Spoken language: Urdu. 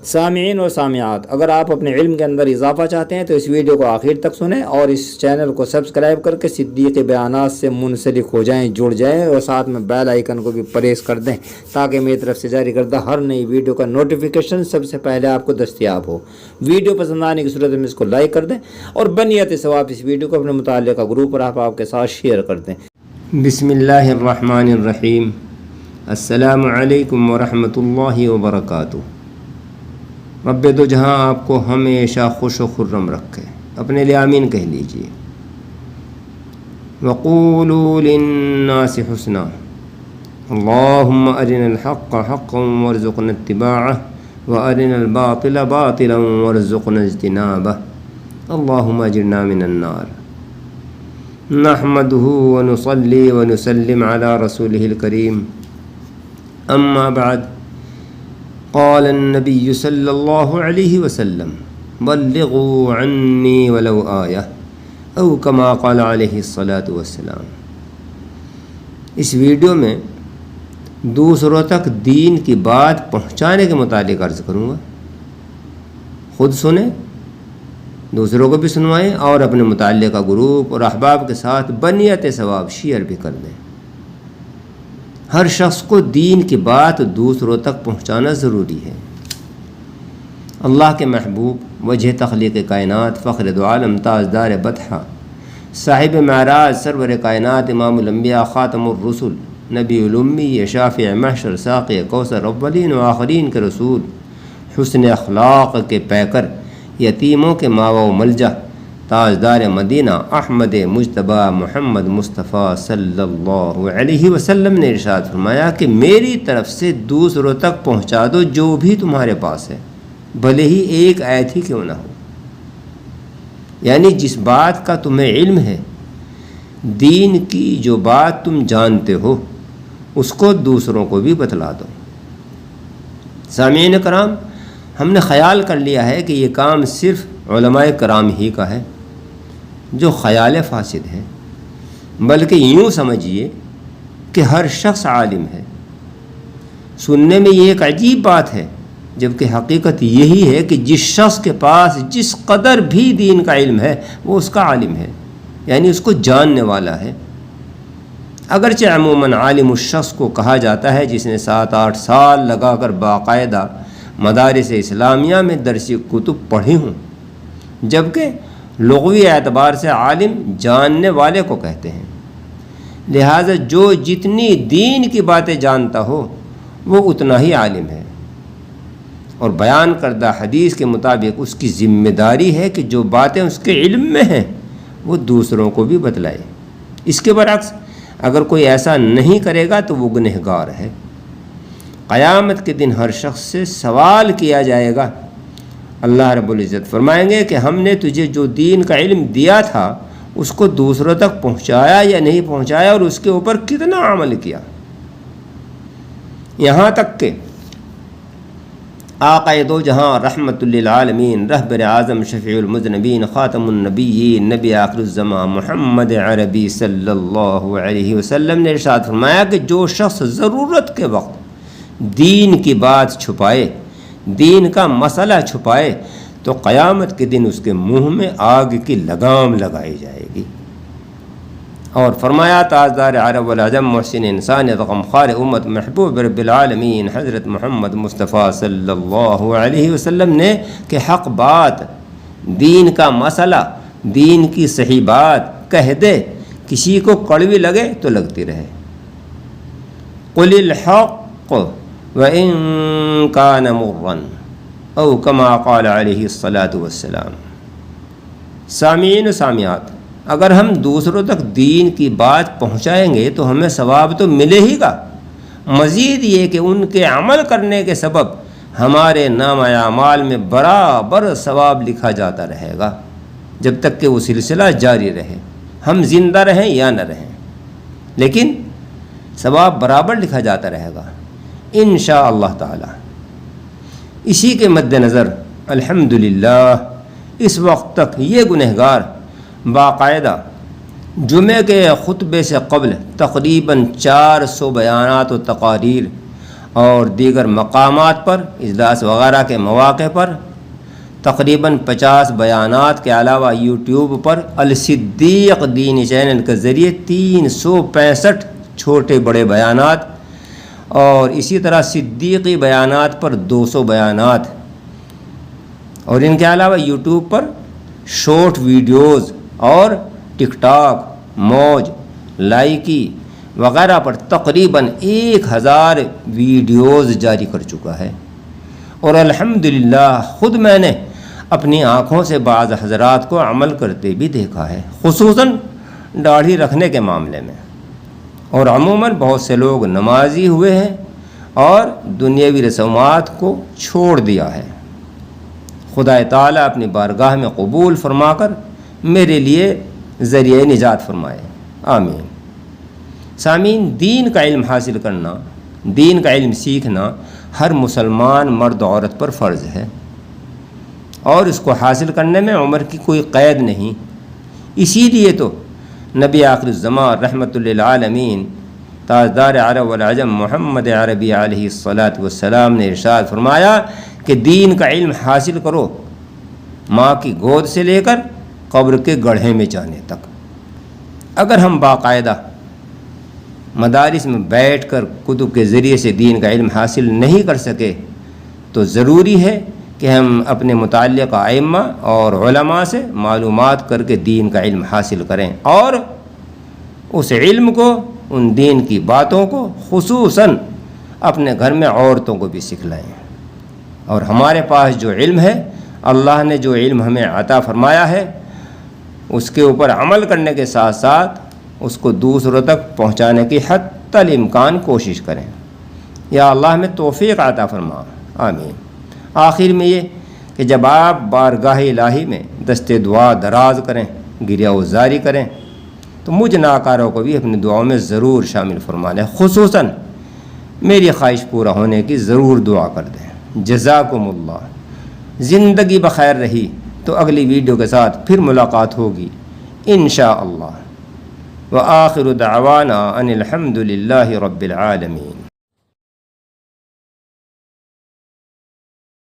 سامعین و سامعات، اگر آپ اپنے علم کے اندر اضافہ چاہتے ہیں تو اس ویڈیو کو آخر تک سنیں اور اس چینل کو سبسکرائب کر کے صدیقی بیانات سے منسلک ہو جائیں، جڑ جائیں، اور ساتھ میں بیل آئیکن کو بھی پریس کر دیں تاکہ میری طرف سے جاری کردہ ہر نئی ویڈیو کا نوٹیفیکیشن سب سے پہلے آپ کو دستیاب ہو۔ ویڈیو پسند آنے کی صورت میں اس کو لائک کر دیں اور بنیت ثواب اس ویڈیو کو اپنے متعلقہ گروپ پر آپ کے ساتھ شیئر کر دیں۔ بسم اللہ الرحمن الرحیم۔ السلام علیکم ورحمۃ اللہ وبرکاتہ۔ رب دو جہاں آپ کو ہمیشہ خوش و خرم رکھے، اپنے لیے آمین کہہ لیجئے۔ وقولوا للناس حسنا اللہم ارنا الحق حقا وارزقنا اتباعہ وارنا الباطل باطلا وارزقنا اجتنابہ اللہم اجرنا من النار۔ نحمده ونصلي ونسلم على رسوله الكريم، اما بعد، قال النبي صلی اللہ علیہ وسلم بلغوا عنی ولو آیہ او کما قال علیہ الصلاۃ والسلام۔ اس ویڈیو میں دوسروں تک دین کی بات پہنچانے کے متعلق عرض کروں گا۔ خود سنیں، دوسروں کو بھی سنوائیں اور اپنے متعلقہ گروپ اور احباب کے ساتھ بنیت ثواب شیئر بھی کر دیں۔ ہر شخص کو دین کی بات دوسروں تک پہنچانا ضروری ہے۔ اللہ کے محبوب، وجہ تخلیق کائنات، فخر دو عالم، تاجدار بطحہ، صاحب معراج، سرور کائنات، امام الانبیاء، خاتم الرسل، نبی الامی، شافع محشر، ساقی کوثر، اولین و آخرین کے رسول، حسن اخلاق کے پیکر، یتیموں کے ماوا و ملجا، تاجدار مدینہ، احمد مجتبیٰ محمد مصطفیٰ صلی اللہ علیہ وسلم نے ارشاد فرمایا کہ میری طرف سے دوسروں تک پہنچا دو جو بھی تمہارے پاس ہے، بھلے ہی ایک آیت ہی کیوں نہ ہو۔ یعنی جس بات کا تمہیں علم ہے، دین کی جو بات تم جانتے ہو، اس کو دوسروں کو بھی بتلا دو۔ سامعین کرام، ہم نے خیال کر لیا ہے کہ یہ کام صرف علماء کرام ہی کا ہے، جو خیال فاسد ہے، بلکہ یوں سمجھیے کہ ہر شخص عالم ہے۔ سننے میں یہ ایک عجیب بات ہے، جبکہ حقیقت یہی ہے کہ جس شخص کے پاس جس قدر بھی دین کا علم ہے وہ اس کا عالم ہے، یعنی اس کو جاننے والا ہے۔ اگرچہ عموماً عالم اس شخص کو کہا جاتا ہے جس نے 7-8 سال لگا کر باقاعدہ مدارس اسلامیہ میں درسی کتب پڑھی ہوں، جبکہ لغوی اعتبار سے عالم جاننے والے کو کہتے ہیں۔ لہٰذا جو جتنی دین کی باتیں جانتا ہو وہ اتنا ہی عالم ہے، اور بیان کردہ حدیث کے مطابق اس کی ذمہ داری ہے کہ جو باتیں اس کے علم میں ہیں وہ دوسروں کو بھی بتلائے۔ اس کے برعکس اگر کوئی ایسا نہیں کرے گا تو وہ گنہگار ہے۔ قیامت کے دن ہر شخص سے سوال کیا جائے گا۔ اللہ رب العزت فرمائیں گے کہ ہم نے تجھے جو دین کا علم دیا تھا اس کو دوسروں تک پہنچایا یا نہیں پہنچایا، اور اس کے اوپر کتنا عمل کیا۔ یہاں تک کہ آقا دو جہاں، رحمت للعالمین، رہبر اعظم، شفیع المذنبین، خاتم النبیین، نبی آخر الزمان، محمد عربی صلی اللہ علیہ وسلم نے ارشاد فرمایا کہ جو شخص ضرورت کے وقت دین کی بات چھپائے، دین کا مسئلہ چھپائے، تو قیامت کے دن اس کے منہ میں آگ کی لگام لگائی جائے گی۔ اور فرمایا تاجدار عرب والعجم، محسن انسانیت، غمخوار امت، محبوب رب العالمین، حضرت محمد مصطفیٰ صلی اللہ علیہ وسلم نے کہ حق بات، دین کا مسئلہ، دین کی صحیح بات کہہ دے، کسی کو کڑوی لگے تو لگتی رہے۔ قل الحق وَإِن كَانَ مُرًّا او کما قال علیہ الصلاۃ والسلام۔ سامعین و سامعات، اگر ہم دوسروں تک دین کی بات پہنچائیں گے تو ہمیں ثواب تو ملے ہی گا، مزید یہ کہ ان کے عمل کرنے کے سبب ہمارے نامہ اعمال میں برابر ثواب لکھا جاتا رہے گا، جب تک کہ وہ سلسلہ جاری رہے، ہم زندہ رہیں یا نہ رہیں، لیکن ثواب برابر لکھا جاتا رہے گا انشاءاللہ تعالی۔ اسی کے مد نظر الحمدللہ اس وقت تک یہ گنہگار باقاعدہ جمعے کے خطبے سے قبل تقریباً 400 بیانات و تقاریر اور دیگر مقامات پر اجلاس وغیرہ کے مواقع پر تقریباً 50 بیانات کے علاوہ یوٹیوب پر الصدیق دینی چینل کے ذریعے 365 چھوٹے بڑے بیانات اور اسی طرح صدیقی بیانات پر 200 بیانات، اور ان کے علاوہ یوٹیوب پر شارٹ ویڈیوز اور ٹک ٹاک، موج، لائکی وغیرہ پر تقریباً 1000 ویڈیوز جاری کر چکا ہے۔ اور الحمدللہ خود میں نے اپنی آنکھوں سے بعض حضرات کو عمل کرتے بھی دیکھا ہے، خصوصاً داڑھی رکھنے کے معاملے میں۔ اور عموماً بہت سے لوگ نمازی ہوئے ہیں اور دنیاوی رسومات کو چھوڑ دیا ہے۔ خدا تعالیٰ اپنی بارگاہ میں قبول فرما کر میرے لیے ذریعہ نجات فرمائے، آمین۔ سامعین، دین کا علم حاصل کرنا، دین کا علم سیکھنا ہر مسلمان مرد عورت پر فرض ہے، اور اس کو حاصل کرنے میں عمر کی کوئی قید نہیں۔ اسی لیے تو نبی آخر الزمان رحمۃ للعالمین تاجدار عرب والعجم محمد عربی علیہ الصلاۃ والسلام نے ارشاد فرمایا کہ دین کا علم حاصل کرو، ماں کی گود سے لے کر قبر کے گڑھے میں جانے تک۔ اگر ہم باقاعدہ مدارس میں بیٹھ کر کتب کے ذریعے سے دین کا علم حاصل نہیں کر سکے تو ضروری ہے کہ ہم اپنے متعلقہ ائمہ اور علماء سے معلومات کر کے دین کا علم حاصل کریں، اور اس علم کو، ان دین کی باتوں کو خصوصاً اپنے گھر میں عورتوں کو بھی سکھلائیں۔ اور ہمارے پاس جو علم ہے، اللہ نے جو علم ہمیں عطا فرمایا ہے، اس کے اوپر عمل کرنے کے ساتھ ساتھ اس کو دوسروں تک پہنچانے کی حتی الامکان کوشش کریں۔ یا اللہ ہمیں توفیق عطا فرما، آمین۔ آخر میں یہ کہ جب آپ بارگاہ الہی میں دست دعا دراز کریں، گریہ وزاری کریں، تو مجھ ناکاروں کو بھی اپنی دعاؤں میں ضرور شامل فرما لیں، خصوصاً میری خواہش پورا ہونے کی ضرور دعا کر دیں۔ جزاکم اللہ۔ زندگی بخیر رہی تو اگلی ویڈیو کے ساتھ پھر ملاقات ہوگی انشاءاللہ۔ وآخر دعوانا ان الحمد للہ رب العالمین۔